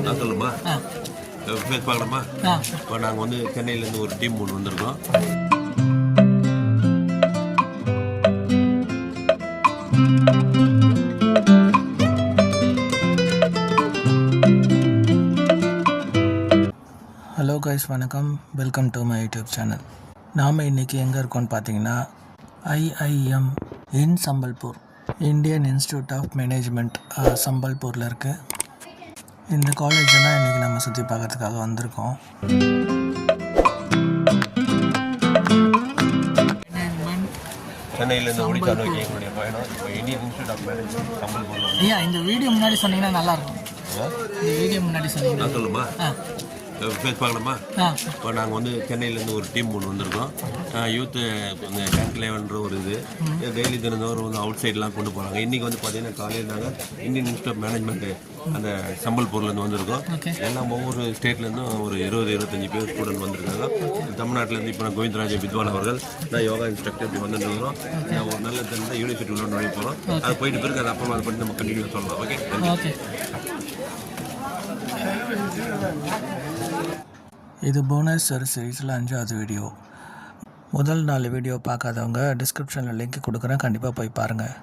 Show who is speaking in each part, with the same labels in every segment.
Speaker 1: நான் சொல்லுமா ஃபேஸ் பார்க்கலாமா? இப்போ நாங்கள் வந்து சென்னையிலேருந்து ஒரு டீம் ஒன்று வந்திருக்கோம்.
Speaker 2: ஹலோ கைஸ், வணக்கம். Welcome to my YouTube channel. நாம் இன்றைக்கி எங்கே இருக்கோம்னு பார்த்தீங்கன்னா IIM in Sambalpur, Indian institute of management சம்பல்பூரில் இருக்குது. இந்த காலேஜ் தான் இன்றைக்கி நம்ம சுற்றி பார்க்கறதுக்காக வந்திருக்கோம்.
Speaker 1: சென்னையிலேருந்து ஒடிசா நோக்கி எங்களுடைய பயணம். இப்போ Indian institute of Management Sambalpur.
Speaker 2: ஐயா, இந்த வீடியோ முன்னாடி சொன்னீங்கன்னா நல்லாயிருக்கும். இந்த வீடியோ முன்னாடி சொன்னீங்கன்னா
Speaker 1: நான் சொல்லுமா ஃபேஸ் பார்க்கலாமா? இப்போ நாங்கள் வந்து சென்னையிலேருந்து ஒரு டீம் ஒன்று வந்திருக்கோம். யூத்து டேங்க் லெவன்ற ஒரு டெய்லி தினந்தோறும் வந்து அவுட் சைட்லாம் கொண்டு போகிறாங்க. இன்றைக்கி வந்து பார்த்தீங்கன்னா காலையில் நாங்கள் இந்தியன் இன்ஸ்டியூட் ஆஃப் மேனேஜ்மெண்ட்டு அந்த சம்பல்பூர்லேருந்து வந்திருக்கோம். எல்லாம் ஒவ்வொரு ஸ்டேட்லேருந்தும் ஒரு 20-25 பேர் ஸ்டூடெண்ட் வந்திருக்காங்க. தமிழ்நாட்டிலேருந்து இப்போ நான் கோவிந்தராஜ வித்வான் அவர்கள் நான் யோகா இன்ஸ்ட்ரக்டர் இப்படி வந்துருக்கிறோம். ஒரு நல்ல தெரிஞ்ச யூனிவர்சிட்டி உள்ள நுழைய போகிறோம். அது போயிட்டு பிறகு அது அப்புறமா அதை பண்ணி நம்ம கண்டினியூ சொல்லலாம். ஓகே.
Speaker 2: இது புவனேஸ்வர் சீரீஸில் 5வது வீடியோ. முதல் 4 வீடியோ பார்க்காதவங்க டிஸ்கிரிப்ஷனில் லிங்க் கொடுக்குறேன், கண்டிப்பாக போய் பாருங்கள்.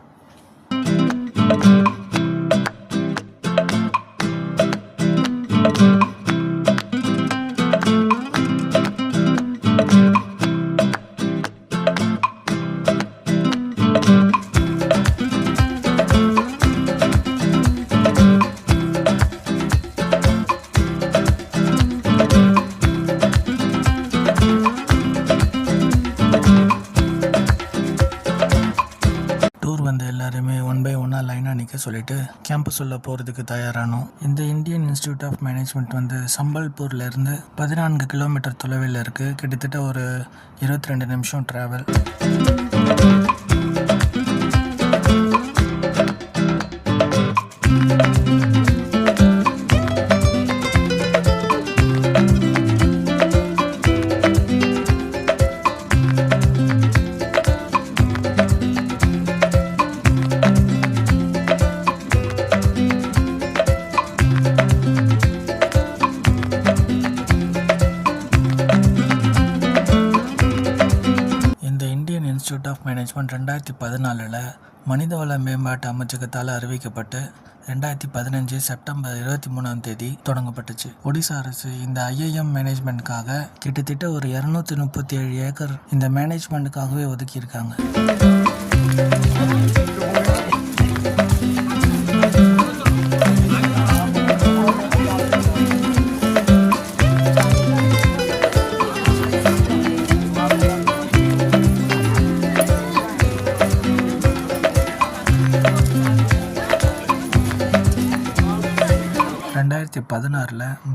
Speaker 2: எல்லாருமே 1 by 1 லைனாக நிற்க சொல்லிட்டு கேம்பஸ் உள்ள போகிறதுக்கு தயாரானோம். இந்த இந்தியன் இன்ஸ்டியூட் ஆஃப் மேனேஜ்மெண்ட் வந்து சம்பல்பூர்லேருந்து 14 கிலோமீட்டர் தொலைவில் இருக்குது. கிட்டத்தட்ட ஒரு 22 நிமிஷம் ட்ராவல். இன்ஸ்டியூட் ஆஃப் மேனேஜ்மெண்ட் 2014 மனிதவள மேம்பாட்டு அமைச்சகத்தால் அறிவிக்கப்பட்டு 2015 செப்டம்பர் 23 தொடங்கப்பட்டுச்சு. ஒடிசா அரசு இந்த ஐஐஎம் மேனேஜ்மெண்ட்டுக்காக கிட்டத்தட்ட ஒரு 237 ஏக்கர் இந்த மேனேஜ்மெண்ட்டுக்காகவே ஒதுக்கியிருக்காங்க.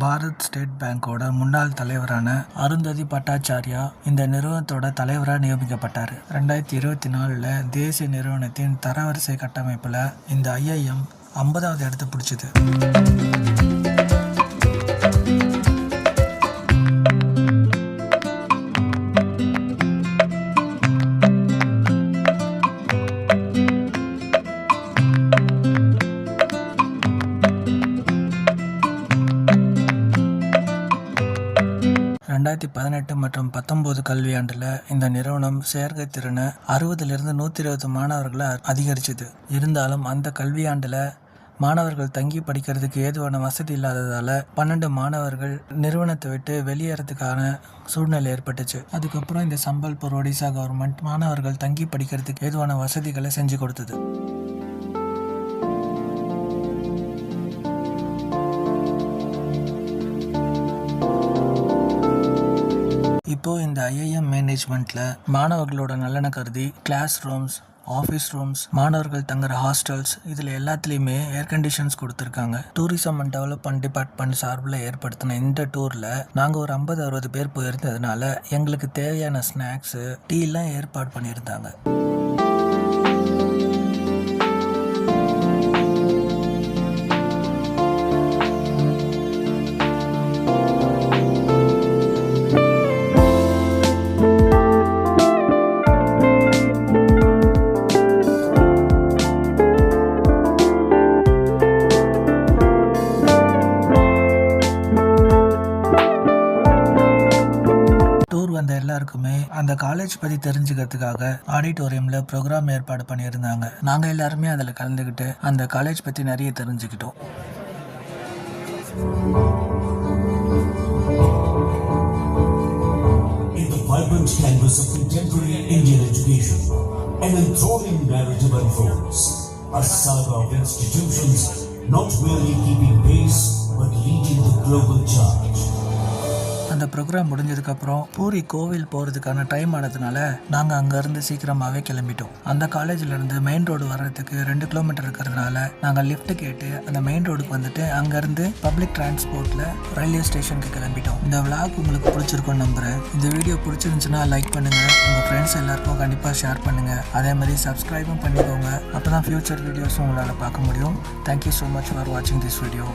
Speaker 2: பாரத் ஸ்டேட் பேங்கோட முன்னாள் தலைவரான அருந்ததி பட்டாச்சார்யா இந்த நிறுவனத்தோட தலைவராக நியமிக்கப்பட்டார். 2024 தேசிய நிறுவனத்தின் தரவரிசை கட்டமைப்பில் இந்த ஐஐஎம் 50வது இடத்தை பிடிச்சது. மற்றும் 19 கல்வியாண்டில் இந்த நிறுவனம் சேர்க்கை திறனை 60லிருந்து 120 மாணவர்களை அதிகரிச்சது. இருந்தாலும் அந்த கல்வியாண்டில் மாணவர்கள் தங்கி படிக்கிறதுக்கு ஏதுவான வசதி இல்லாததால் 12 மாணவர்கள் நிறுவனத்தை விட்டு வெளியேறதுக்கான சூழ்நிலை ஏற்பட்டுச்சு. அதுக்கப்புறம் இந்த சம்பல்பூர் ஒடிசா கவர்மெண்ட் மாணவர்கள் தங்கி படிக்கிறதுக்கு ஏதுவான வசதிகளை செஞ்சு கொடுத்தது. இப்போது இந்த ஐஐஎம் மேனேஜ்மெண்ட்டில் மாணவர்களோட நலனை கருதி கிளாஸ் ரூம்ஸ், ஆஃபீஸ் ரூம்ஸ், மாணவர்கள் தங்குற ஹாஸ்டல்ஸ், இதில் எல்லாத்துலேயுமே ஏர் கண்டிஷன்ஸ் கொடுத்துருக்காங்க. டூரிசம் அண்ட் டெவலப்மெண்ட் டிபார்ட்மெண்ட் சார்பில் ஏற்படுத்தின இந்த டூரில் நாங்கள் ஒரு 50-60 பேர் போயிருந்ததுனால எங்களுக்கு தேவையான ஸ்நாக்ஸு, டீலாம் ஏற்பாடு பண்ணியிருந்தாங்க. எல்லாருக்குமே அந்த காலேஜ் பத்தி தெரிஞ்சுக்கிறதுக்காக ஆடிட்டோரியம்ல ப்ரோக்ராம் ஏற்பாடு பண்ணியிருந்தாங்க. நாங்க எல்லாருமே அதுல கலந்துக்கிட்டு அந்த காலேஜ் பத்தி நிறைய தெரிஞ்சுக்கிட்டோம்.
Speaker 3: In the vibrant canvas of contemporary Indian education, an enthralling narrative unfolds, a saga of institutions not merely keeping pace but leading the global charge.
Speaker 2: அந்த ப்ரோக்ராம் முடிஞ்சதுக்கு அப்புறம் பூரி கோவில் போறதுக்கான டைம் ஆனதுனால நாங்க அங்க இருந்து சீக்கிரமாவே கிளம்பிட்டோம். அந்த காலேஜ்ல இருந்து மெயின் ரோடு வர்றதுக்கு 2 கிலோமீட்டர் இருக்கிறதுனால நாங்க லிஃப்ட் கேட்டு அந்த மெயின் ரோடுக்கு வந்துட்டு அங்க இருந்து பப்ளிக் டிரான்ஸ்போர்ட்ல ரயில்வே ஸ்டேஷனுக்கு கிளம்பிட்டோம். இந்த விளாக் உங்களுக்கு பிடிச்சிருக்கும்னு நம்புறேன். இந்த வீடியோ பிடிச்சிருந்துச்சுன்னா லைக் பண்ணுங்க, உங்க ஃப்ரெண்ட்ஸ் எல்லாருக்கும் கண்டிப்பா ஷேர் பண்ணுங்க. அதே மாதிரி சப்ஸ்கிரைபும் பண்ணிக்கோங்க. அப்பதான் ஃபியூச்சர் வீடியோஸும் உங்களால பார்க்க முடியும். தேங்க்யூ ஸோ மச் ஃபார் வாட்சிங் திஸ் வீடியோ.